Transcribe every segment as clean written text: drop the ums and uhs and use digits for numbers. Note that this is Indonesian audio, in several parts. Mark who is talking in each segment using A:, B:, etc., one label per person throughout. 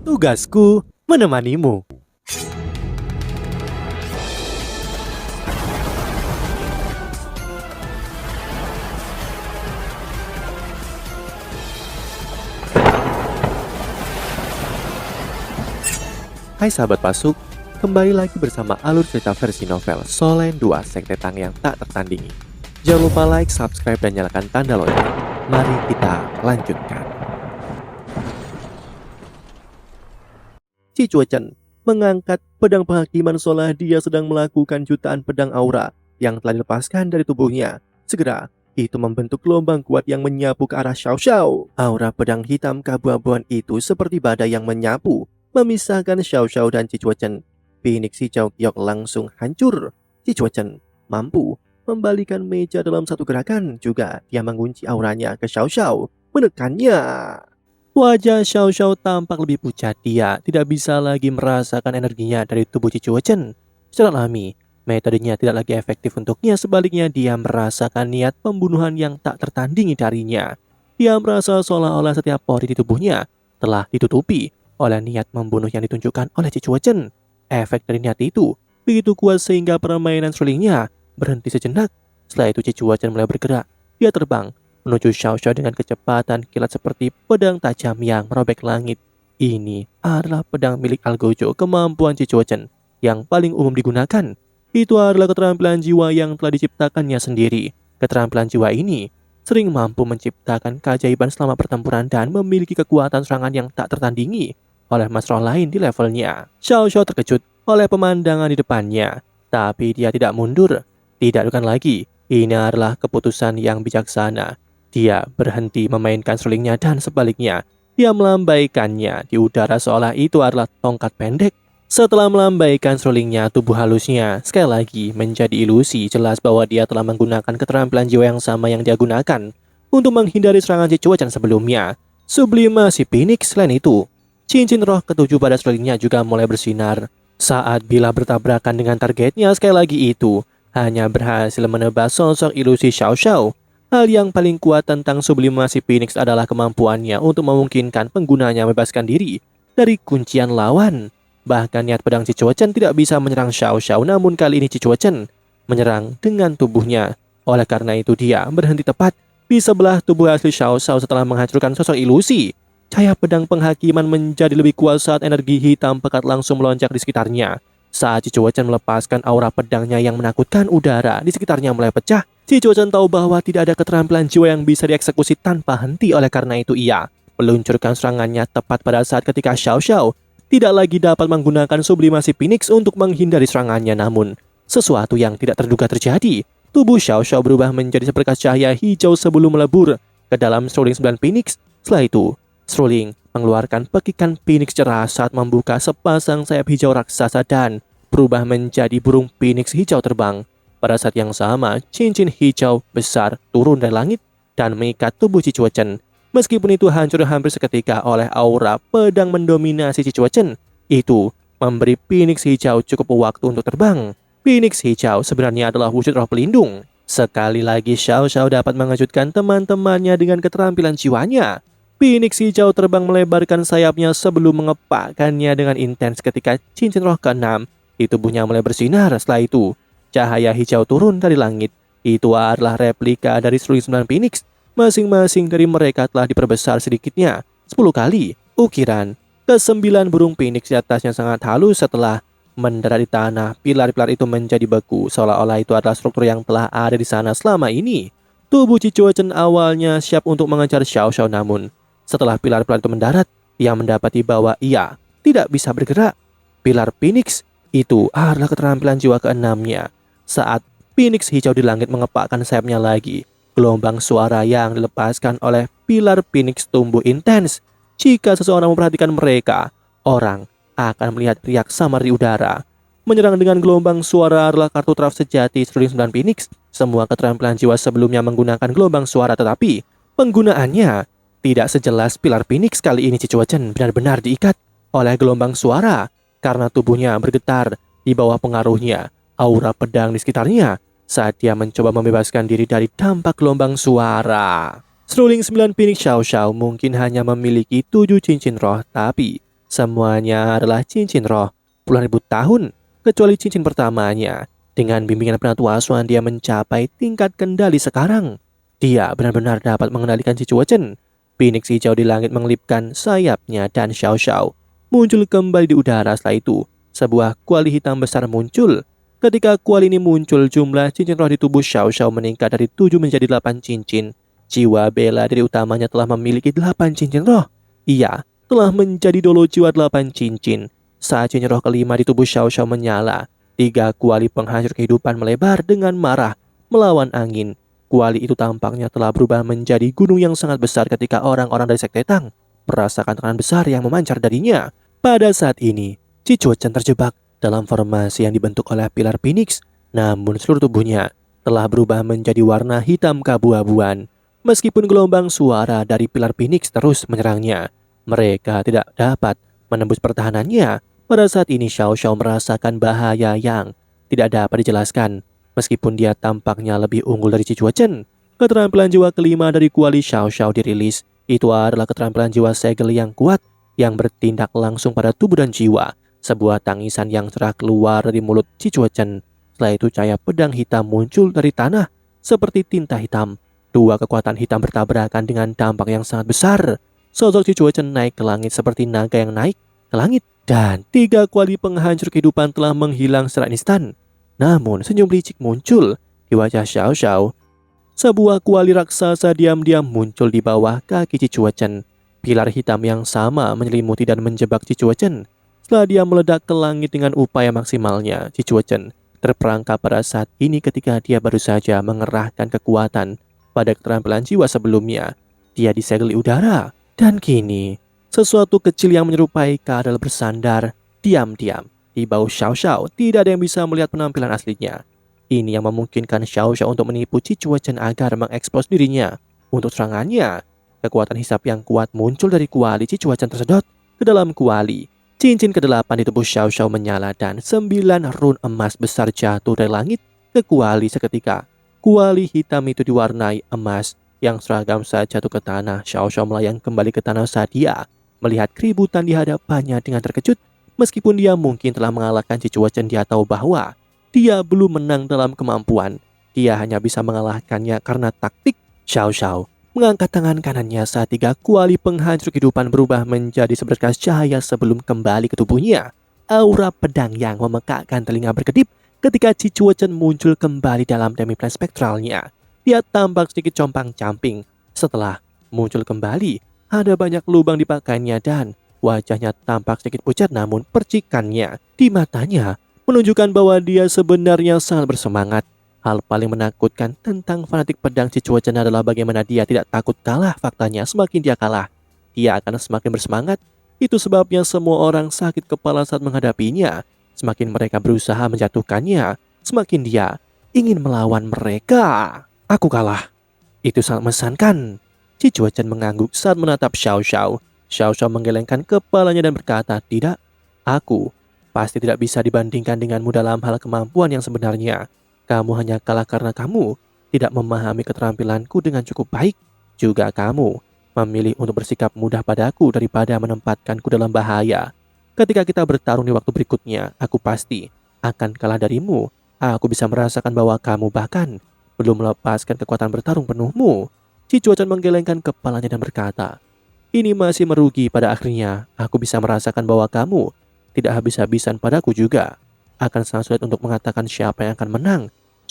A: Tugasku menemanimu. Hai sahabat Pasuk, kembali lagi bersama alur cerita versi novel Solen 2 Sekte Tang yang tak tertandingi. Jangan lupa like, subscribe, dan nyalakan tanda lonceng. Mari kita lanjutkan. Ci Chuechen mengangkat pedang penghakiman seolah dia sedang melakukan jutaan pedang aura yang telah dilepaskan dari tubuhnya. Segera, itu membentuk gelombang kuat yang menyapu ke arah Xiao Xiao. Aura pedang hitam keabu-abuan itu seperti badai yang menyapu, memisahkan Xiao Xiao dan Ci Chuechen. Phoenix hijau giok langsung hancur. Ci Chuechen mampu membalikan meja dalam satu gerakan. Juga dia mengunci auranya ke Xiao Xiao, menekannya. Wajah Xiao Xiao tampak lebih pucat. Dia tidak bisa lagi merasakan energinya dari tubuh Ci Chuechen. Secara alami, metodenya tidak lagi efektif untuknya. Sebaliknya, dia merasakan niat pembunuhan yang tak tertandingi darinya. Dia merasa seolah-olah setiap pori di tubuhnya telah ditutupi oleh niat membunuh yang ditunjukkan oleh Ci Chuechen. Efek dari niat itu begitu kuat sehingga permainan serulingnya berhenti sejenak. Setelah itu Ci Chuechen mulai bergerak. Dia terbang menuju Xiao Xiao dengan kecepatan kilat seperti pedang tajam yang merobek langit. Ini adalah pedang milik Algojo. Kemampuan Ci Chuechen yang paling umum digunakan itu adalah keterampilan jiwa yang telah diciptakannya sendiri. Keterampilan jiwa ini sering mampu menciptakan keajaiban selama pertempuran dan memiliki kekuatan serangan yang tak tertandingi oleh master lain di levelnya. Xiao Xiao terkejut oleh pemandangan di depannya, tapi dia tidak mundur. Tidak bukan lagi. Ini adalah keputusan yang bijaksana. Dia berhenti memainkan serulingnya dan sebaliknya, dia melambaikannya di udara seolah itu adalah tongkat pendek. Setelah melambaikan serulingnya, tubuh halusnya sekali lagi menjadi ilusi. Jelas bahwa dia telah menggunakan keterampilan jiwa yang sama yang dia gunakan untuk menghindari serangan Ci Chuechen sebelumnya. Sublimasi Phoenix. Selain itu, cincin roh ketujuh pada serulingnya juga mulai bersinar. Saat bila bertabrakan dengan targetnya, sekali lagi itu hanya berhasil menebas sosok ilusi Xiao Xiao. Hal yang paling kuat tentang sublimasi Phoenix adalah kemampuannya untuk memungkinkan penggunanya membebaskan diri dari kuncian lawan. Bahkan niat pedang Ci Chuechen tidak bisa menyerang Xiao Xiao, namun kali ini Ci Chuechen menyerang dengan tubuhnya. Oleh karena itu dia berhenti tepat di sebelah tubuh asli Xiao Xiao setelah menghancurkan sosok ilusi. Cahaya pedang penghakiman menjadi lebih kuat saat energi hitam pekat langsung melonjak di sekitarnya. Saat Ci Chuechen melepaskan aura pedangnya yang menakutkan, udara di sekitarnya mulai pecah. Ci Chuechen tahu bahwa tidak ada keterampilan jiwa yang bisa dieksekusi tanpa henti. Oleh karena itu ia meluncurkan serangannya tepat pada saat ketika Xiao Xiao tidak lagi dapat menggunakan sublimasi Phoenix untuk menghindari serangannya. Namun sesuatu yang tidak terduga terjadi. Tubuh Xiao Xiao berubah menjadi seberkas cahaya hijau sebelum melebur ke dalam seruling 9 Phoenix. Setelah itu seruling mengeluarkan pekikan Phoenix cerah saat membuka sepasang sayap hijau raksasa dan berubah menjadi burung Phoenix hijau terbang. Pada saat yang sama, cincin hijau besar turun dari langit dan mengikat tubuh Ci Chuechen. Meskipun itu hancur hampir seketika oleh aura pedang mendominasi Ci Chuechen, itu memberi Phoenix hijau cukup waktu untuk terbang. Phoenix hijau sebenarnya adalah wujud roh pelindung. Sekali lagi Xiao Xiao dapat mengejutkan teman-temannya dengan keterampilan jiwanya. Phoenix hijau terbang melebarkan sayapnya sebelum mengepakkannya dengan intens. Ketika cincin roh ke-6 di tubuhnya mulai bersinar. Setelah itu cahaya hijau turun dari langit. Itu adalah replika dari seruling 9 Phoenix. Masing-masing dari mereka telah diperbesar sedikitnya 10 kali. Ukiran ke-9 burung Phoenix di atasnya sangat halus. Setelah mendarat di tanah, pilar-pilar itu menjadi beku, seolah-olah itu adalah struktur yang telah ada di sana selama ini. Tubuh Ci Chuechen awalnya siap untuk mengejar Xiao Xiao, namun setelah pilar-pilar itu mendarat, ia mendapati bahwa ia tidak bisa bergerak. Pilar Phoenix itu adalah keterampilan jiwa ke-6-nya. Saat Phoenix hijau di langit mengepakkan sayapnya lagi, gelombang suara yang dilepaskan oleh pilar Phoenix tumbuh intens. Jika seseorang memperhatikan mereka, orang akan melihat riak samar di udara. Menyerang dengan gelombang suara adalah kartu traf sejati seruling 9 Phoenix. Semua keterampilan jiwa sebelumnya menggunakan gelombang suara, tetapi penggunaannya tidak sejelas pilar Phoenix. Kali ini Ci Chuechen benar-benar diikat oleh gelombang suara karena tubuhnya bergetar di bawah pengaruhnya aura pedang di sekitarnya saat dia mencoba membebaskan diri dari dampak gelombang suara. Seruling 9 Phoenix Xiao Xiao mungkin hanya memiliki 7 cincin roh, tapi Semuanya adalah cincin roh puluhan ribu tahun, kecuali cincin pertamanya. Dengan bimbingan penatua asuhan dia mencapai tingkat kendali sekarang. Dia benar-benar dapat mengendalikan Cicuochen. Phoenix hijau di langit mengelipkan sayapnya dan Xiao Xiao muncul kembali di udara. Setelah itu, sebuah kuali hitam besar muncul. Ketika kuali ini muncul, jumlah cincin roh di tubuh Xiao Xiao meningkat dari 7 menjadi 8 cincin. Jiwa bela diri utamanya telah memiliki 8 cincin roh. Ia telah menjadi dolo jiwa 8 cincin. Saat cincin roh kelima di tubuh Xiao Xiao menyala, 3 kuali penghancur kehidupan melebar dengan marah melawan angin. Kuali itu tampaknya telah berubah menjadi gunung yang sangat besar ketika orang-orang dari Sekte Tang merasakan tekanan besar yang memancar darinya. Pada saat ini, Cicuochen terjebak dalam formasi yang dibentuk oleh pilar Phoenix, namun seluruh tubuhnya telah berubah menjadi warna hitam keabu-abuan. Meskipun gelombang suara dari pilar Phoenix terus menyerangnya, mereka tidak dapat menembus pertahanannya. Pada saat ini Xiao Xiao merasakan bahaya yang tidak dapat dijelaskan. Meskipun dia tampaknya lebih unggul dari Cicuochen, keterampilan jiwa kelima dari kuali Xiao Xiao dirilis. Itu adalah keterampilan jiwa segel yang kuat yang bertindak langsung pada tubuh dan jiwa. Sebuah tangisan yang cerah keluar dari mulut Cicuochen. Setelah itu cahaya pedang hitam muncul dari tanah seperti tinta hitam. Dua kekuatan hitam bertabrakan dengan dampak yang sangat besar. Sosok Cicuochen naik ke langit seperti naga yang naik ke langit. Dan 3 kuali penghancur kehidupan telah menghilang secara instan. Namun senyum licik muncul di wajah Xiao Xiao. Sebuah kuali raksasa diam-diam muncul di bawah kaki Cicuochen. Pilar hitam yang sama menyelimuti dan menjebak Cicuochen. Setelah dia meledak ke langit dengan upaya maksimalnya, Cicuochen terperangkap pada saat ini ketika dia baru saja mengerahkan kekuatan pada keterampilan jiwa sebelumnya. Dia disegel di udara. Dan kini, sesuatu kecil yang menyerupai kadal bersandar diam-diam di bawah Xiao Xiao. Tidak ada yang bisa melihat penampilan aslinya. Ini yang memungkinkan Xiao Xiao untuk menipu Cicuochen agar mengekspos dirinya. Untuk serangannya, kekuatan hisap yang kuat muncul dari kuali Cicuochen tersedot ke dalam kuali. Cincin ke-8 di tubuh Xiao Xiao menyala dan 9 run emas besar jatuh dari langit ke kuali seketika. Kuali hitam itu diwarnai emas yang seragam saat jatuh ke tanah. Xiao Xiao melayang kembali ke tanah saat dia melihat keributan di hadapannya dengan terkejut. Meskipun dia mungkin telah mengalahkan Cicuochen, dia tahu bahwa dia belum menang dalam kemampuan. Dia hanya bisa mengalahkannya karena taktik. Xiao Xiao mengangkat tangan kanannya saat 3 kuali penghancur kehidupan berubah menjadi seberkas cahaya sebelum kembali ke tubuhnya. Aura pedang yang memekakkan telinga berkedip ketika Cicuochen muncul kembali dalam demiplan spektralnya. Dia tampak sedikit compang-camping. Setelah muncul kembali, ada banyak lubang di pakaiannya dan wajahnya tampak sedikit pucat, namun percikannya di matanya menunjukkan bahwa dia sebenarnya sangat bersemangat. Hal paling menakutkan tentang fanatik pedang Cicuochen adalah bagaimana dia tidak takut kalah. Faktanya, semakin dia kalah, dia akan semakin bersemangat. Itu sebabnya semua orang sakit kepala saat menghadapinya. Semakin mereka berusaha menjatuhkannya, semakin dia ingin melawan mereka. Aku kalah. Itu sangat mengesankan. Cicuochen mengangguk saat menatap Xiao Xiao. Xiao Xiao menggelengkan kepalanya dan berkata, "Tidak, aku pasti tidak bisa dibandingkan denganmu dalam hal kemampuan yang sebenarnya. Kamu hanya kalah karena kamu tidak memahami keterampilanku dengan cukup baik. Juga kamu memilih untuk bersikap mudah padaku daripada menempatkanku dalam bahaya. Ketika kita bertarung di waktu berikutnya, aku pasti akan kalah darimu. Aku bisa merasakan bahwa kamu bahkan belum melepaskan kekuatan bertarung penuhmu." Cicuochen menggelengkan kepalanya dan berkata, "Ini masih merugi. Pada akhirnya, aku bisa merasakan bahwa kamu tidak habis-habisan padaku juga. Akan sangat sulit untuk mengatakan siapa yang akan menang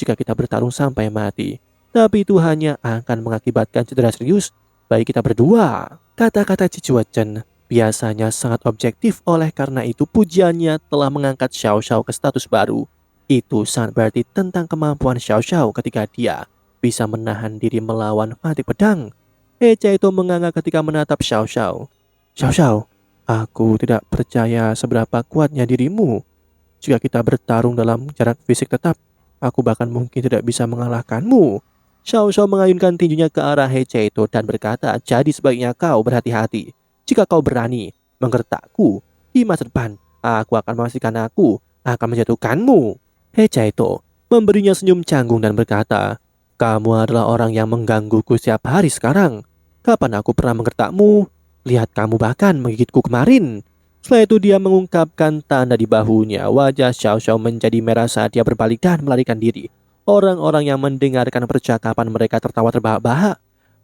A: jika kita bertarung sampai mati. Tapi itu hanya akan mengakibatkan cedera serius bagi kita berdua." Kata-kata Cicuochen biasanya sangat objektif, oleh karena itu pujiannya telah mengangkat Xiao Xiao ke status baru. Itu sangat berarti tentang kemampuan Xiao Xiao ketika dia bisa menahan diri melawan fanatik pedang. Echa itu menganga ketika menatap Xiao Xiao. "Xiao Xiao, aku tidak percaya seberapa kuatnya dirimu. Jika kita bertarung dalam jarak fisik tetap, aku bahkan mungkin tidak bisa mengalahkanmu." Xiao Xiao mengayunkan tinjunya ke arah Echa itu dan berkata, "Jadi sebaiknya kau berhati-hati. Jika kau berani menggertakku di masa depan, aku akan memastikan aku akan menjatuhkanmu." Echa itu memberinya senyum canggung dan berkata, "Kamu adalah orang yang menggangguku setiap hari sekarang. Kapan aku pernah menggertakmu? Lihat, kamu bahkan menggigitku kemarin." Setelah itu dia mengungkapkan tanda di bahunya. Wajah Xiao Xiao menjadi merah saat dia berbalik dan melarikan diri. Orang-orang yang mendengarkan percakapan mereka tertawa terbahak-bahak.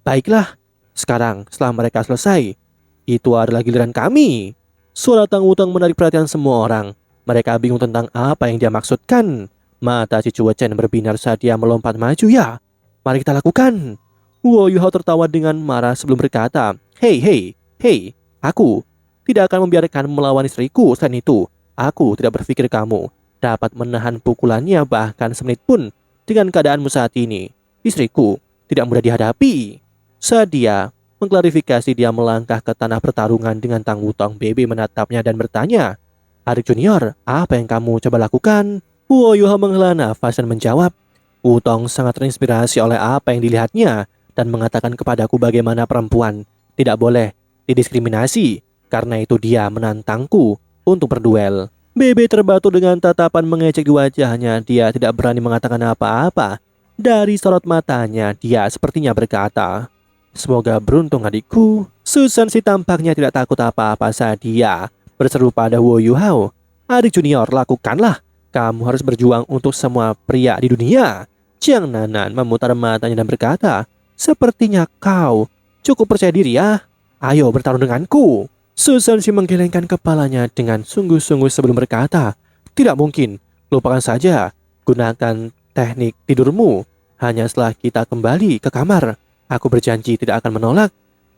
A: Baiklah, sekarang setelah mereka selesai, itu adalah giliran kami. Suara Tang Wutong menarik perhatian semua orang. Mereka bingung tentang apa yang dia maksudkan. Mata si Chua Chen berbinar saat dia melompat maju. Ya, mari kita lakukan. Wo Yuhao tertawa dengan marah sebelum berkata, Hei, hei, hei, aku tidak akan membiarkan melawan istriku. Selain itu, aku tidak berpikir kamu dapat menahan pukulannya bahkan semenit pun. Dengan keadaanmu saat ini, istriku tidak mudah dihadapi. Saat dia mengklarifikasi, dia melangkah ke tanah pertarungan dengan Tang Wutong. Bebe menatapnya dan bertanya, Adik junior, apa yang kamu coba lakukan? Wo Yuha menghela nafas dan menjawab, Wutong sangat terinspirasi oleh apa yang dilihatnya dan mengatakan kepadaku bagaimana perempuan tidak boleh didiskriminasi. Karena itu dia menantangku untuk berduel. Bebe terbatu dengan tatapan mengejek di wajahnya. Dia tidak berani mengatakan apa-apa. Dari sorot matanya, dia sepertinya berkata, Semoga beruntung adikku. Susan si tampaknya tidak takut apa-apa saat dia berseru pada Wo Yuhao. Adik junior, lakukanlah. Kamu harus berjuang untuk semua pria di dunia. Jiang Nanan memutar matanya dan berkata, Sepertinya kau cukup percaya diri ya. Ayo bertarung denganku. Susan si menggelengkan kepalanya dengan sungguh-sungguh sebelum berkata, Tidak mungkin, lupakan saja. Gunakan teknik tidurmu. Hanya setelah kita kembali ke kamar, aku berjanji tidak akan menolak.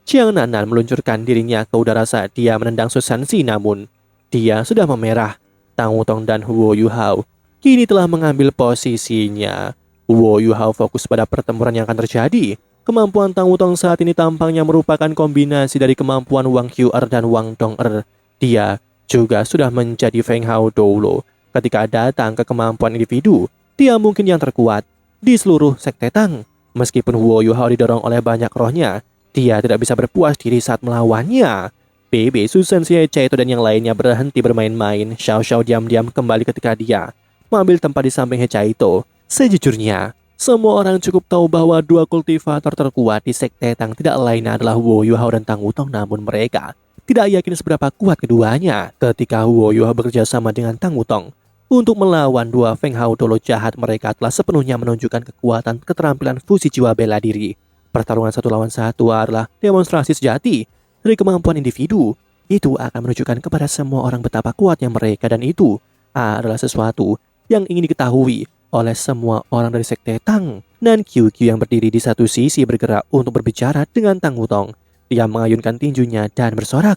A: Jiang Nanan meluncurkan dirinya ke udara saat dia menendang Susan si, namun dia sudah memerah. Tang Wutong dan Wo Yuhao kini telah mengambil posisinya. Wo Yuhao fokus pada pertempuran yang akan terjadi. Kemampuan Tang Wutong saat ini tampaknya merupakan kombinasi dari kemampuan Wang Qiu'er dan Wang Dong'er. Dia juga sudah menjadi Feng Hao dulu. Ketika datang ke kemampuan individu, dia mungkin yang terkuat di seluruh sekte Tang. Meskipun Wo Yuhao didorong oleh banyak rohnya, dia tidak bisa berpuas diri saat melawannya. Bebe, Susan, Chaito dan yang lainnya berhenti bermain-main. Xiao Xiao diam-diam kembali ketika dia mengambil tempat di samping Chaito. Sejujurnya, semua orang cukup tahu bahwa dua kultivator terkuat di sekte Tang tidak lain adalah Wo Yuhao dan Tang Wutong, namun mereka tidak yakin seberapa kuat keduanya. Ketika Wo Yuhao bekerja sama dengan Tang Wutong untuk melawan dua Feng Hao Dolo jahat, mereka telah sepenuhnya menunjukkan kekuatan keterampilan fusi jiwa bela diri. Pertarungan satu lawan satu adalah demonstrasi sejati dari kemampuan individu. Itu akan menunjukkan kepada semua orang betapa kuatnya mereka, dan itu adalah sesuatu yang ingin diketahui oleh semua orang dari sekte Tang. Dan QQ yang berdiri di satu sisi bergerak untuk berbicara dengan Tang Wutong. Dia mengayunkan tinjunya dan bersorak,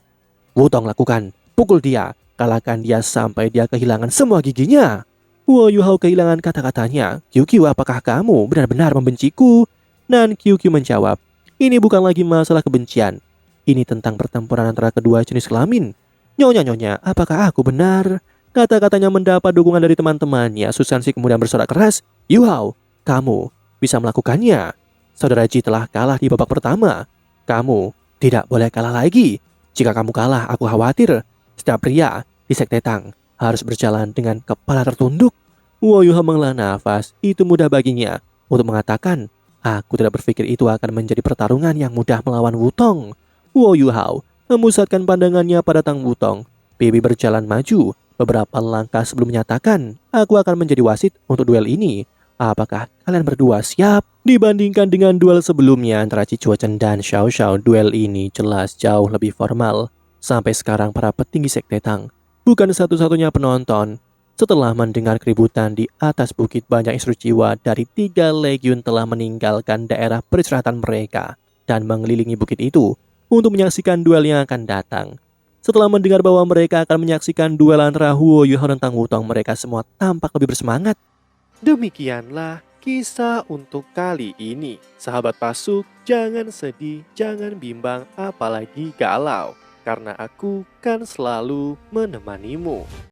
A: Wutong, lakukan, pukul dia, kalahkan dia sampai dia kehilangan semua giginya. Wo Yuhao kehilangan kata-katanya. QQ, apakah kamu benar-benar membenciku? Dan QQ menjawab, ini bukan lagi masalah kebencian. Ini tentang pertempuran antara kedua jenis kelamin. Nyonya, apakah aku benar? Kata-katanya mendapat dukungan dari teman-temannya. Susan si kemudian bersorak keras, Yuhao, kamu bisa melakukannya. Saudara Ji telah kalah di babak pertama. Kamu tidak boleh kalah lagi. Jika kamu kalah, aku khawatir setiap pria di sekte Tang harus berjalan dengan kepala tertunduk. Wo Yuhao menghela nafas. Itu mudah baginya untuk mengatakan, aku tidak berpikir itu akan menjadi pertarungan yang mudah melawan Wutong. Wo Yuhao memusatkan pandangannya pada Tang Wutong. Bibi berjalan maju beberapa langkah sebelum menyatakan, aku akan menjadi wasit untuk duel ini. Apakah kalian berdua siap? Dibandingkan dengan duel sebelumnya antara Chi Chua Chen dan Xiao Xiao, duel ini jelas jauh lebih formal. Sampai sekarang para petinggi sekte Tang bukan satu-satunya penonton. Setelah mendengar keributan di atas bukit, banyak instruksi jiwa dari 3 legiun telah meninggalkan daerah peristirahatan mereka dan mengelilingi bukit itu untuk menyaksikan duel yang akan datang. Setelah mendengar bahwa mereka akan menyaksikan duel antara Wo Yuhao dan Tang Wutong, mereka semua tampak lebih bersemangat. Demikianlah kisah untuk kali ini. Sahabat Pasuk, jangan sedih, jangan bimbang, apalagi galau. Karena aku kan selalu menemanimu.